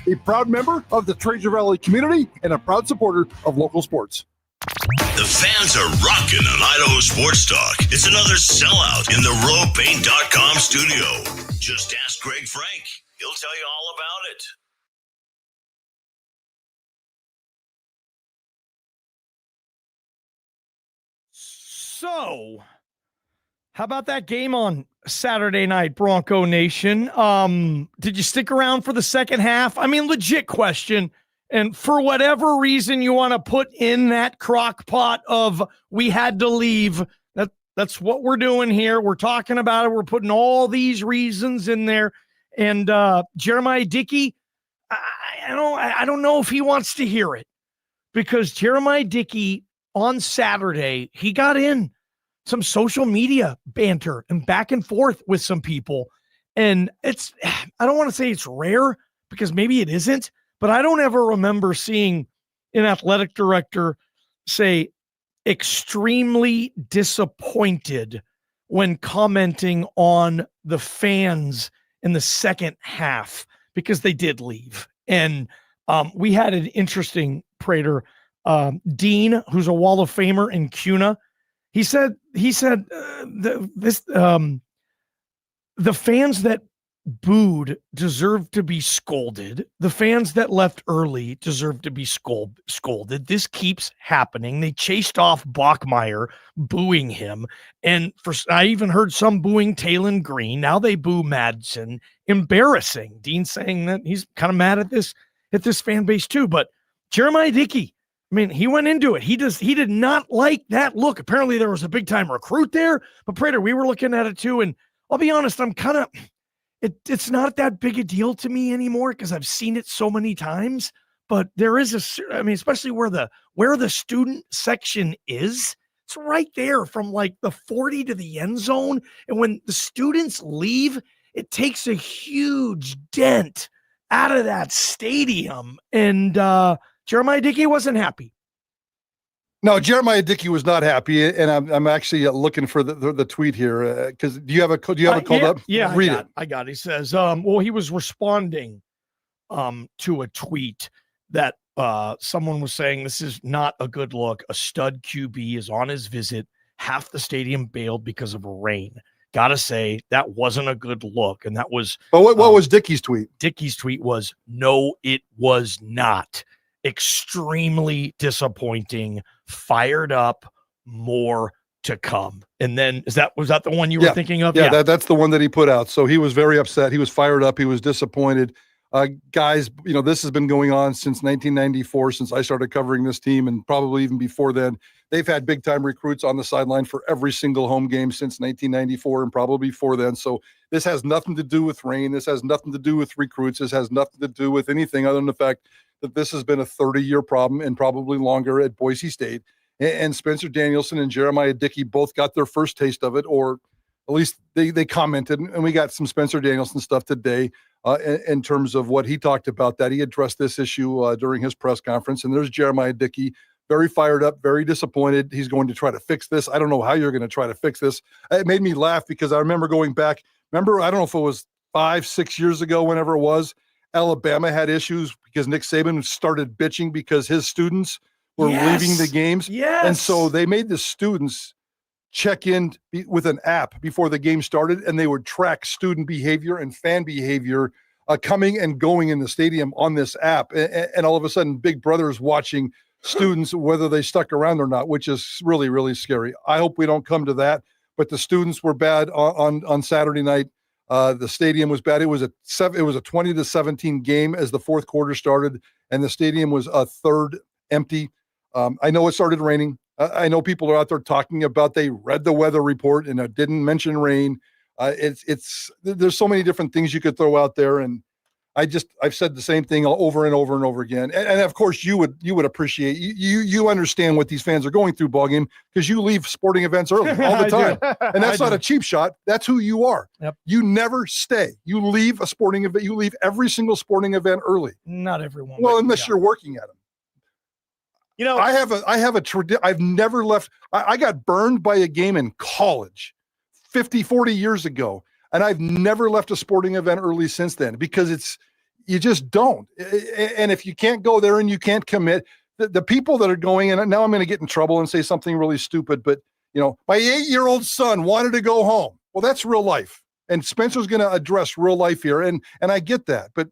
a proud member of the Treasure Valley community and a proud supporter of local sports. The fans are rocking on Idaho Sports Talk. It's another sellout in the RowPaint.com studio. Just ask Greg Frank. He'll tell you all about it. So, how about that game on Saturday night, Bronco Nation? Did you stick around for the second half? I mean, legit question. And for whatever reason you want to put in that crock pot of we had to leave, that's what we're doing here. We're talking about it. We're putting all these reasons in there. And Jeramiah Dickey, I don't know if he wants to hear it, because Jeramiah Dickey on Saturday, he got in some social media banter and back and forth with some people. And I don't want to say it's rare, because maybe it isn't, but I don't ever remember seeing an athletic director say extremely disappointed when commenting on the fans in the second half, because they did leave. And we had an interesting Prater, Dean, who's a Wall of Famer in CUNA. He said the fans that booed deserve to be scolded. The fans that left early deserve to be scolded. This keeps happening. They chased off Bachmeier, booing him. And I even heard some booing Talon Green. Now they boo Madsen. Embarrassing. Dean saying that he's kind of mad at this fan base too. But Jeramiah Dickey, I mean, he went into it. He did not like that look. Apparently there was a big time recruit there, but Prater, we were looking at it too. And I'll be honest, I'm kind of, it's not that big a deal to me anymore, because I've seen it so many times. But there is especially where the student section is, it's right there from like the 40 to the end zone. And when the students leave, it takes a huge dent out of that stadium. And Jeramiah Dickey wasn't happy. No, Jeramiah Dickey was not happy, and I'm actually looking for the tweet here, because do you have it called up? Yeah, read it. I got it. He says, well, he was responding to a tweet that someone was saying, this is not a good look. A stud QB is on his visit. Half the stadium bailed because of rain. Gotta say, that wasn't a good look. And that was. But what was Dickey's tweet? Dickey's tweet was, no, it was not. Extremely disappointing, fired up, more to come. And then was that the one you were thinking of? Yeah, that's the one that he put out. So he was very upset. He was fired up. He was disappointed. Guys, this has been going on since 1994, since I started covering this team, and probably even before then. They've had big time recruits on the sideline for every single home game since 1994 and probably before then. So this has nothing to do with rain. This has nothing to do with recruits. This has nothing to do with anything other than the fact that this has been a 30-year problem, and probably longer, at Boise State. And Spencer Danielson and Jeramiah Dickey both got their first taste of it, or at least they commented. And we got some Spencer Danielson stuff today in terms of what he talked about, that he addressed this issue during his press conference. And there's Jeramiah Dickey, very fired up, very disappointed. He's going to try to fix this. I don't know how you're going to try to fix this. It made me laugh, because I remember going back. I don't know if it was 5-6 years ago, whenever it was, Alabama had issues because Nick Saban started bitching because his students were leaving the games. Yes. And so they made the students check in with an app before the game started, and they would track student behavior and fan behavior coming and going in the stadium on this app. And all of a sudden, Big Brother is watching students, whether they stuck around or not, which is really, really scary. I hope we don't come to that. But the students were bad on Saturday night. The stadium was bad. It was a 20-17 game as the fourth quarter started, and the stadium was a third empty. I know it started raining. I know people are out there talking about they read the weather report and it didn't mention rain. There's so many different things you could throw out there, and I've said the same thing over and over and over again. And of course you would appreciate, you understand what these fans are going through, Ballgame, because you leave sporting events early all the time. And that's not a cheap shot. That's who you are. Yep. You never stay. You leave a sporting event. You leave every single sporting event early. Not everyone. Well, unless you're working at them. I've never left. I got burned by a game in college 40 years ago. And I've never left a sporting event early since then, because You just don't. And if you can't go there and you can't commit, the people that are going, and now I'm going to get in trouble and say something really stupid, but my 8-year-old son wanted to go home. Well, that's real life. And Spencer's going to address real life here. And I get that, but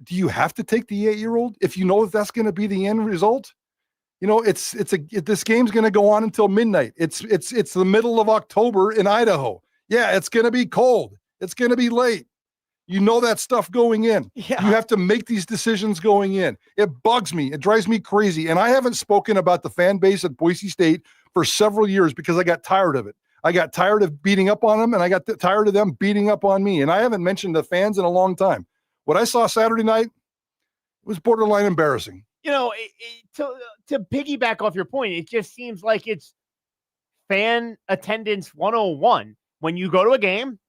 do you have to take the 8-year-old if you know that that's going to be the end result? This game's going to go on until midnight. It's the middle of October in Idaho. Yeah, it's going to be cold. It's going to be late. You know that stuff going in. Yeah. You have to make these decisions going in. It bugs me. It drives me crazy. And I haven't spoken about the fan base at Boise State for several years because I got tired of it. I got tired of beating up on them, and I got tired of them beating up on me. And I haven't mentioned the fans in a long time. What I saw Saturday night was borderline embarrassing. To piggyback off your point, it just seems like it's fan attendance 101. When you go to a game,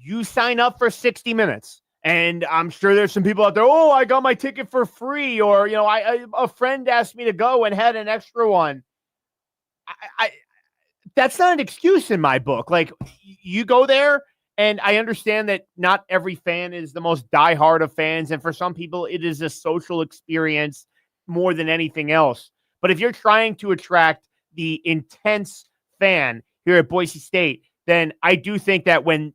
you sign up for 60 minutes. And I'm sure there's some people out there, oh, I got my ticket for free. Or, a friend asked me to go and had an extra one. That's not an excuse in my book. Like, you go there, and I understand that not every fan is the most diehard of fans. And for some people, it is a social experience more than anything else. But if you're trying to attract the intense fan here at Boise State, then I do think that when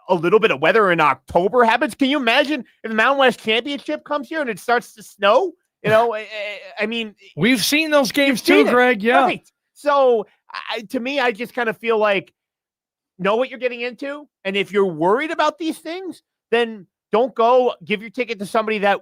a little bit of weather in October happens, can you imagine if the Mountain West Championship comes here and it starts to snow? I mean, we've seen those games too, Greg. Yeah. Right. So to me, I just kind of feel like know what you're getting into. And if you're worried about these things, then don't go give your ticket to somebody that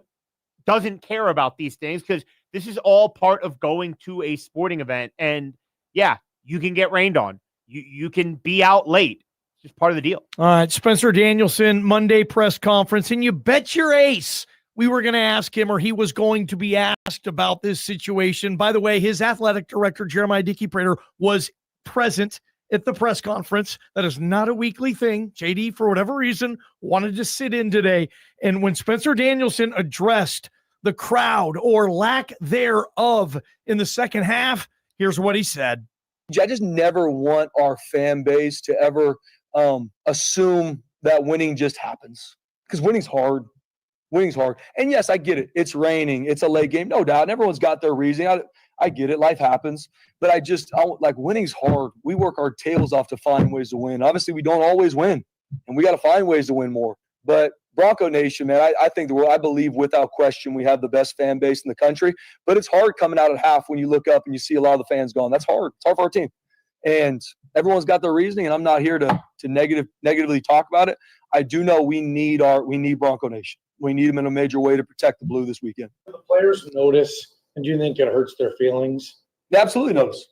doesn't care about these things, because this is all part of going to a sporting event. And yeah, you can get rained on. You can be out late. It's just part of the deal. All right, Spencer Danielson, Monday press conference, and you bet your ace we were going to ask him, or he was going to be asked about this situation. By the way, his athletic director, Jeramiah Dickey Prater, was present at the press conference. That is not a weekly thing. JD, for whatever reason, wanted to sit in today. And when Spencer Danielson addressed the crowd, or lack thereof, in the second half, here's what he said. I just never want our fan base to ever assume that winning just happens, because winning's hard. Winning's hard. And yes, I get it. It's raining. It's a late game. No doubt. And everyone's got their reason. I get it. Life happens. But winning's hard. We work our tails off to find ways to win. Obviously, we don't always win, and we got to find ways to win more. But Bronco Nation, man, I believe without question we have the best fan base in the country. But it's hard coming out at half when you look up and you see a lot of the fans gone. That's hard. It's hard for our team. And everyone's got their reasoning, and I'm not here to negatively talk about it. I do know we need Bronco Nation. We need them in a major way to protect the blue this weekend. The players notice, and do you think it hurts their feelings? They absolutely notice.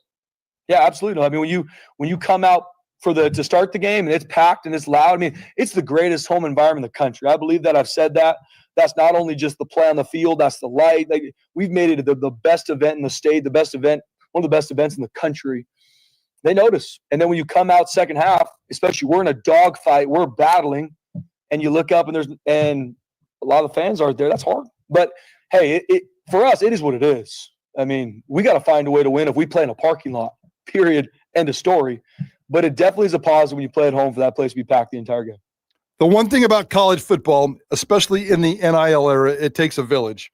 Yeah, absolutely. I mean, when you come out to start the game and it's packed and it's loud, I mean, it's the greatest home environment in the country. I believe that. I've said that. That's not only just the play on the field, that's the light. We've made it the best event in the state, one of the best events in the country. They notice. And then when you come out second half, especially we're in a dogfight, we're battling, and you look up and a lot of the fans aren't there. That's hard. But hey, for us, it is what it is. I mean, we got to find a way to win if we play in a parking lot, period, end of story. But it definitely is a positive when you play at home for that place to be packed the entire game. The one thing about college football, especially in the NIL era, it takes a village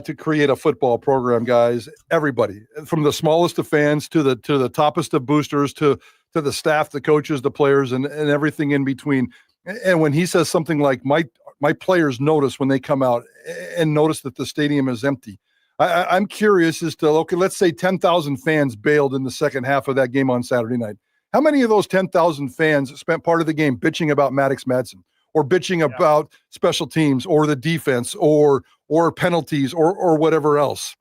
to create a football program, guys. Everybody, from the smallest of fans to the toppest of boosters to the staff, the coaches, the players, and everything in between. And when he says something like, my players notice when they come out and notice that the stadium is empty. I'm curious as to, okay, let's say 10,000 fans bailed in the second half of that game on Saturday night. How many of those 10,000 fans spent part of the game bitching about Maddox Madsen, or bitching about special teams, or the defense, or penalties, or whatever else?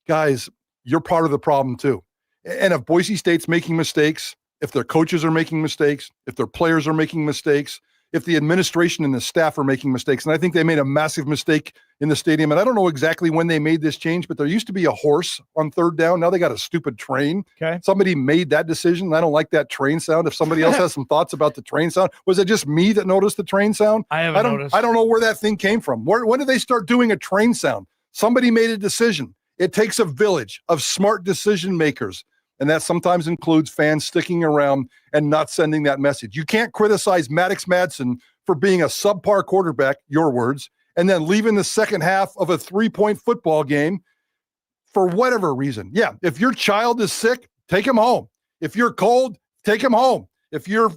Guys, you're part of the problem too. And if Boise State's making mistakes, if their coaches are making mistakes, if their players are making mistakes, if the administration and the staff are making mistakes, and I think they made a massive mistake in the stadium, and I don't know exactly when they made this change, but there used to be a horse on third down. Now they got a stupid train. Okay. Somebody made that decision. I don't like that train sound. If somebody else has some thoughts about the train sound, was it just me that noticed the train sound? I haven't noticed. I don't know where that thing came from. When did they start doing a train sound? Somebody made a decision. It takes a village of smart decision makers And that sometimes includes fans sticking around and not sending that message. You can't criticize Maddox Madsen for being a subpar quarterback, your words, and then leaving the second half of a 3-point football game for whatever reason. Yeah, if your child is sick, take him home. If you're cold, take him home. If you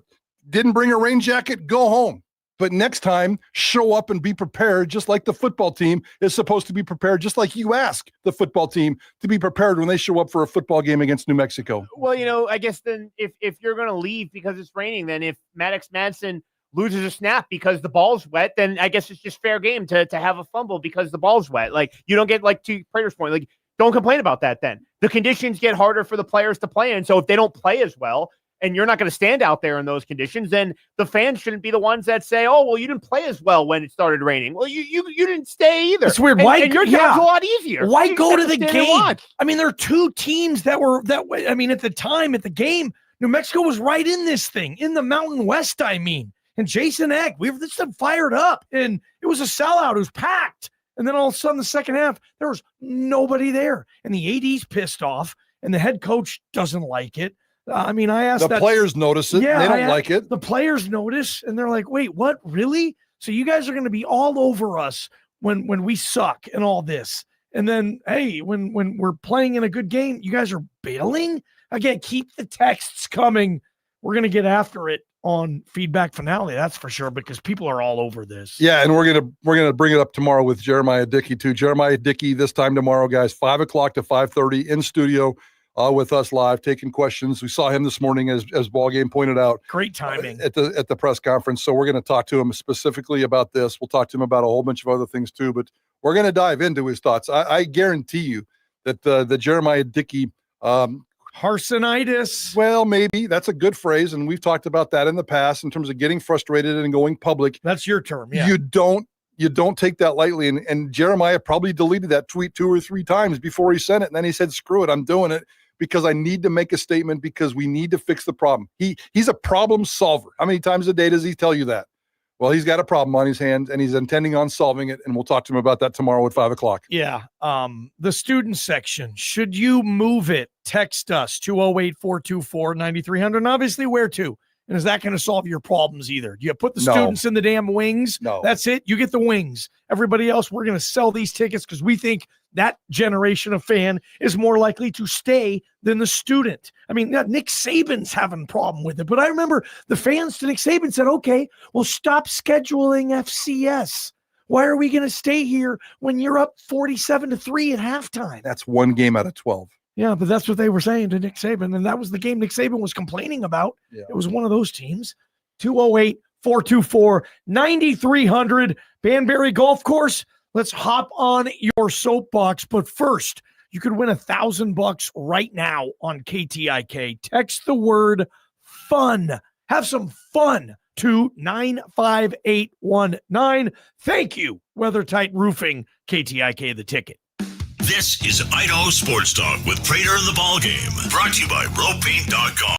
didn't bring a rain jacket, go home. But next time, show up and be prepared, just like the football team is supposed to be prepared, just like you ask the football team to be prepared when they show up for a football game against New Mexico. Well, I guess then if you're going to leave because it's raining, then if Maddox Madsen loses a snap because the ball's wet, then I guess it's just fair game to have a fumble because the ball's wet. Like, you don't get, like, to Prater's point, like, don't complain about that then. The conditions get harder for the players to play in, so if they don't play as well, and you're not going to stand out there in those conditions, then the fans shouldn't be the ones that say, oh, well, you didn't play as well when it started raining. Well, you didn't stay either. It's weird. And your job's a lot easier. Why You go just to have the stand and game? watch. I mean, there are two teams that were that way. I mean, at the time, at the game, New Mexico was right in this thing, in the Mountain West, I mean. And Jason Egg, we were just fired up, and it was a sellout. It was packed. And then all of a sudden, the second half, there was nobody there. And the AD's pissed off, and the head coach doesn't like it. I mean, I asked the players notice it. Yeah, they don't like it. The players notice, and they're like, wait, what? Really? So you guys are going to be all over us when we suck and all this. And then, hey, when we're playing in a good game, you guys are bailing? Again, keep the texts coming. We're going to get after it on Feedback Finale, that's for sure, because people are all over this. Yeah, and we're gonna bring it up tomorrow with Jeramiah Dickey too. Jeramiah Dickey this time tomorrow, guys, 5 o'clock to 5:30 in studio with us live, taking questions. We saw him this morning, as Ballgame pointed out. Great timing at the press conference. So we're going to talk to him specifically about this. We'll talk to him about a whole bunch of other things too, but we're going to dive into his thoughts. I guarantee you that the Jeramiah Dickey Harsonitis. Well, maybe that's a good phrase, and we've talked about that in the past in terms of getting frustrated and going public. That's your term. Yeah. You don't take that lightly. And Jeremiah probably deleted that tweet 2 or 3 times before he sent it. And then he said, screw it, I'm doing it because I need to make a statement because we need to fix the problem. He's a problem solver. How many times a day does he tell you that? Well, he's got a problem on his hands and he's intending on solving it. And we'll talk to him about that tomorrow at 5 o'clock. Yeah. The student section, should you move it? Text us 208-424-9300. And obviously where to? And is that going to solve your problems either? Do you put the students in the damn wings? No. That's it. You get the wings. Everybody else, we're going to sell these tickets because we think that generation of fan is more likely to stay than the student. I mean, Nick Saban's having a problem with it. But I remember the fans to Nick Saban said, okay, well, stop scheduling FCS. Why are we going to stay here when you're up 47-3 at halftime? That's one game out of 12. Yeah, but that's what they were saying to Nick Saban, and that was the game Nick Saban was complaining about. Yeah. It was one of those teams. 208-424-9300, Banbury Golf Course. Let's hop on your soapbox, but first, you could win $1,000 right now on KTIK. Text the word FUN. Have some fun to 95819. Thank you, WeatherTight Roofing, KTIK the ticket. This is Idaho Sports Talk with Prater and the Ballgame, brought to you by RopePaint.com.